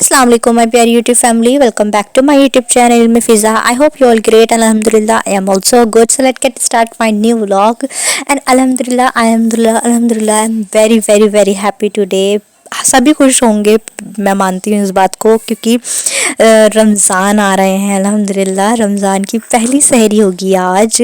Assalamu alaikum my dear YouTube family, welcome back to my YouTube channel में फिज़ा. I hope you all great. Alhamdulillah I am also good. So let's get start my new vlog. And Alhamdulillah I am very happy today. सभी खुश होंगे, मैं मानती हूँ इस बात को, क्योंकि रमज़ान आ रहे हैं. अल्हम्दुलिल्लाह रमज़ान की पहली सहरी होगी आज.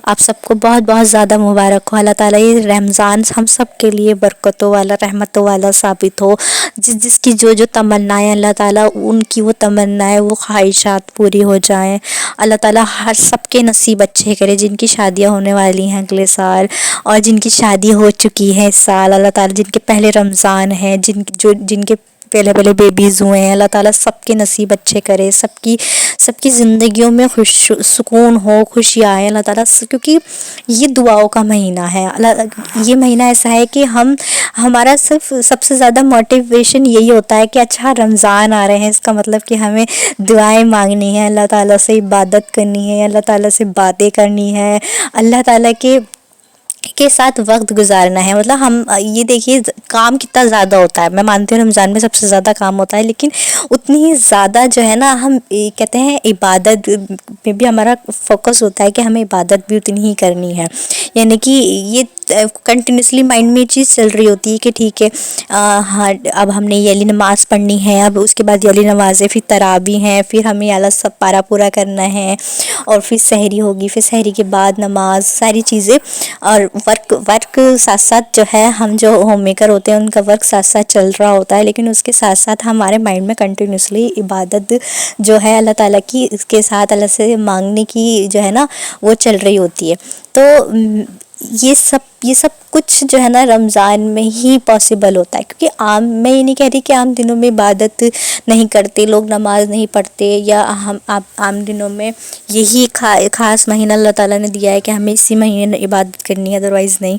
आप सबको बहुत बहुत ज़्यादा मुबारक हो. अल्लाह ताला ये रमज़ान हम सब के लिए बरकतों वाला, रहमतों वाला साबित हो. जिसकी जो तमन्नाएं, अल्लाह ताला उनकी वो तमन्नाएं, वो ख्वाहिशात पूरी हो जाएं. अल्लाह ताला हर सबके नसीब अच्छे करे. जिनकी शादियां होने वाली हैं अगले साल, और जिनकी शादी हो चुकी है इस साल, अल्लाह ताला जिनके पहले रमज़ान है, जिनके पहले बेबीज़ हुए हैं, अल्लाह ताला सबके नसीब अच्छे करे. सबकी ज़िंदगियों में सुकून हो, खुशियाँ आए अल्लाह ताला, क्योंकि ये दुआओं का महीना है. ये महीना ऐसा है कि हमारा सिर्फ सबसे ज़्यादा मोटिवेशन यही होता है कि अच्छा रमज़ान आ रहे हैं, इसका मतलब कि हमें दुआएं मांगनी है, अल्लाह ताला से इबादत करनी है, अल्लाह ताला से बातें करनी है, अल्लाह ताला के साथ वक्त गुजारना है. मतलब हम ये देखिए काम कितना ज़्यादा होता है. मैं मानती हूँ रमज़ान में सबसे ज़्यादा काम होता है, लेकिन उतनी ही ज़्यादा जो है ना, हम कहते हैं इबादत में भी हमारा फोकस होता है कि हमें इबादत भी उतनी ही करनी है. यानी कि ये कंटिन्यूसली माइंड में ये चीज़ चल रही होती है कि ठीक है, हाँ अब हमने ये वाली नमाज़ पढ़नी है, अब उसके बाद ये वाली नमाज़ें, फिर तरावी हैं, फिर हमें ये सब पारा पूरा करना है, और फिर सहरी होगी, फिर सहरी के बाद नमाज, सारी चीज़ें. और वर्क साथ साथ जो है, हम जो होम मेकर होते हैं उनका वर्क साथ साथ चल रहा होता है, लेकिन उसके साथ साथ हमारे माइंड में कंटिन्यूसली इबादत जो है अल्लाह ताला की, इसके साथ अल्लाह से मांगने की जो है ना, वो चल रही होती है. तो ये सब कुछ जो है ना रमज़ान में ही पॉसिबल होता है, क्योंकि मैं ये नहीं कह रही कि आम दिनों में इबादत नहीं करते लोग, नमाज नहीं पढ़ते, या आप आम दिनों में यही ख़ास महीना अल्लाह ताला ने दिया है कि हमें इसी महीने इबादत करनी है, अदरवाइज़ नहीं.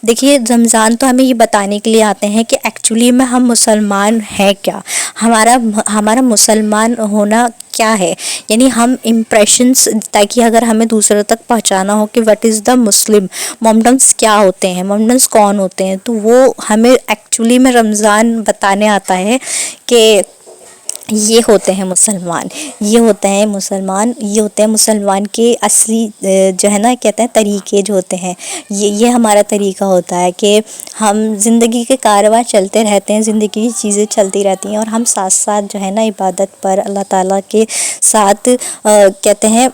देखिए रमज़ान तो हमें ये बताने के लिए आते हैं कि एक्चुअली में हम मुसलमान हैं क्या, हमारा मुसलमान होना क्या है. यानी हम इम्प्रेशंस, ताकि अगर हमें दूसरों तक पहुंचाना हो कि व्हाट इज़ द मुस्लिम, मोमडम्स क्या होते हैं, मोमडम्स कौन होते हैं, तो वो हमें एक्चुअली में रमज़ान बताने आता है कि ये होते हैं मुसलमान, ये होते हैं मुसलमान के असली जो है ना, कहते हैं तरीके जो होते हैं, ये हमारा तरीका होता है कि हम ज़िंदगी के कारवां चलते रहते हैं, ज़िंदगी की चीज़ें चलती रहती हैं, और हम साथ साथ जो है ना इबादत पर अल्लाह ताला के साथ कहते हैं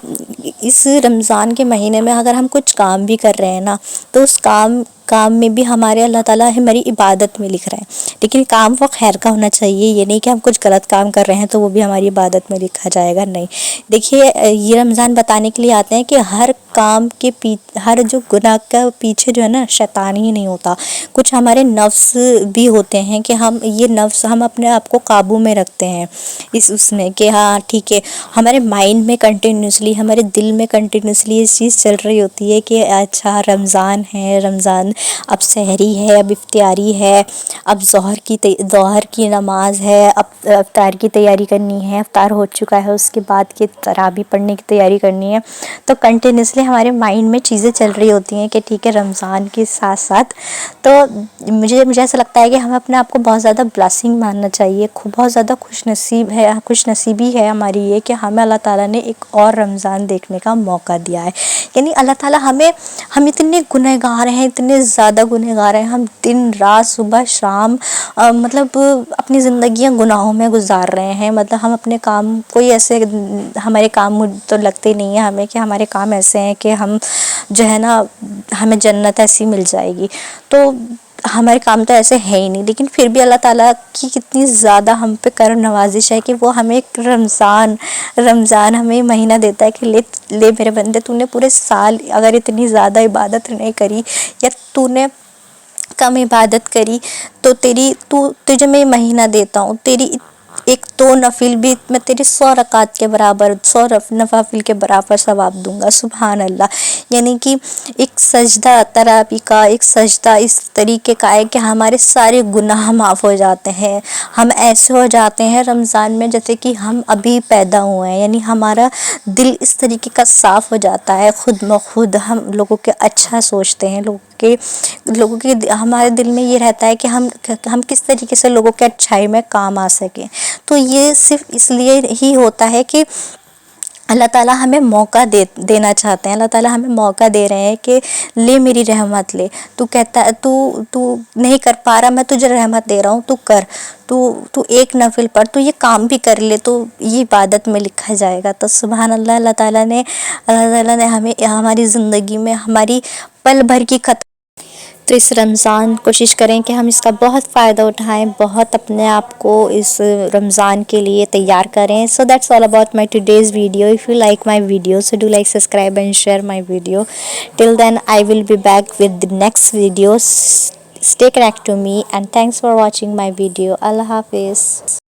इस रमज़ान के महीने में अगर हम कुछ काम भी कर रहे हैं ना, तो उस काम में भी हमारे अल्लाह ताला हमारी इबादत में लिख रहे हैं. लेकिन काम वो खैर का होना चाहिए. ये नहीं कि हम कुछ गलत काम कर रहे हैं तो वो भी हमारी इबादत में लिखा जाएगा, नहीं. देखिए ये रमज़ान बताने के लिए आते हैं कि हर काम के हर जो गुनाह का पीछे जो है ना, शैतान ही नहीं होता, कुछ हमारे नफ्स भी होते हैं कि हम अपने आप को काबू में रखते हैं उसमें कि हाँ ठीक है, हमारे माइंड में कंटिन्यूसली, हमारे दिल में कंटिन्यूसली ये चीज़ चल रही होती है कि अच्छा रमज़ान है, रमज़ान अब सहरी है, अब इफ्तियारी है, अब ज़ोहर की नमाज है, अब इफ्तार की तैयारी करनी है, इफ्तार हो चुका है, उसके बाद के तरावी पढ़ने की तैयारी करनी है. तो कंटिन्यूसली हमारे माइंड में चीज़ें चल रही होती हैं कि ठीक है रमज़ान के साथ साथ. तो मुझे ऐसा लगता है कि हमें अपने आप को बहुत ज़्यादा ब्लेसिंग मानना चाहिए, बहुत ज़्यादा खुशनसीबी है हमारी ये कि हमें अल्लाह ताला ने एक और रमज़ान देखने का मौका दिया है. यानी अल्लाह ताला हम इतने गुनहगार हैं, इतने ज़्यादा गुनहगार हैं, हम दिन रात सुबह शाम मतलब अपनी ज़िंदगियां गुनाहों में गुजार रहे हैं. मतलब हम अपने काम, कोई ऐसे हमारे काम तो लगते नहीं है हमें कि हमारे काम ऐसे हैं कि हम जो है ना, हमें जन्नत ऐसी मिल जाएगी, तो हमारे काम तो ऐसे है ही नहीं. लेकिन फिर भी अल्लाह ताला की कितनी ज़्यादा हम पे करम नवाजिश है कि वो हमें एक रमज़ान हमें महीना देता है कि ले मेरे बंदे, तूने पूरे साल अगर इतनी ज़्यादा इबादत नहीं करी, या तूने कम इबादत करी, तो तुझे मैं महीना देता हूँ, तेरी एक तो नफिल भी मैं तेरी 100 रकात के बराबर, 100 नवाफिल के बराबर सवाब दूंगा. सुभान अल्लाह. यानी कि एक सजदा, तरावी का एक सजदा इस तरीके का है कि हमारे सारे गुनाह माफ़ हो जाते हैं. हम ऐसे हो जाते हैं रमज़ान में जैसे कि हम अभी पैदा हुए हैं. यानी हमारा दिल इस तरीके का साफ़ हो जाता है, खुद ब खुद हम लोगों के अच्छा सोचते हैं, लोगों के हमारे दिल में ये रहता है कि हम किस तरीके से लोगों के अच्छाई में काम आ सकें. تو یہ صرف اس لیے ہی ہوتا ہے کہ اللہ تعالیٰ ہمیں موقع دینا چاہتے ہیں. اللہ تعالیٰ ہمیں موقع دے رہے ہیں کہ لے میری رحمت لے. تو کہتا ہے تو نہیں کر پا رہا، میں تجھے رحمت دے رہا ہوں، تو کر. تو ایک نفل پڑھ، تو یہ کام بھی کر لے تو یہ عبادت میں لکھا جائے گا. تو سبحان اللہ، اللہ تعالیٰ نے ہمیں ہماری زندگی میں ہماری پل بھر کی تو اس رمضان کوشش کریں کہ ہم اس کا بہت فائدہ اٹھائیں، بہت اپنے آپ کو اس رمضان کے لیے تیار کریں. So that's all about my today's video. If you like my video so do like, subscribe and share my video. Till then I will be back with the next videos. Stay connected to me and thanks for watching my video. Allah Hafiz.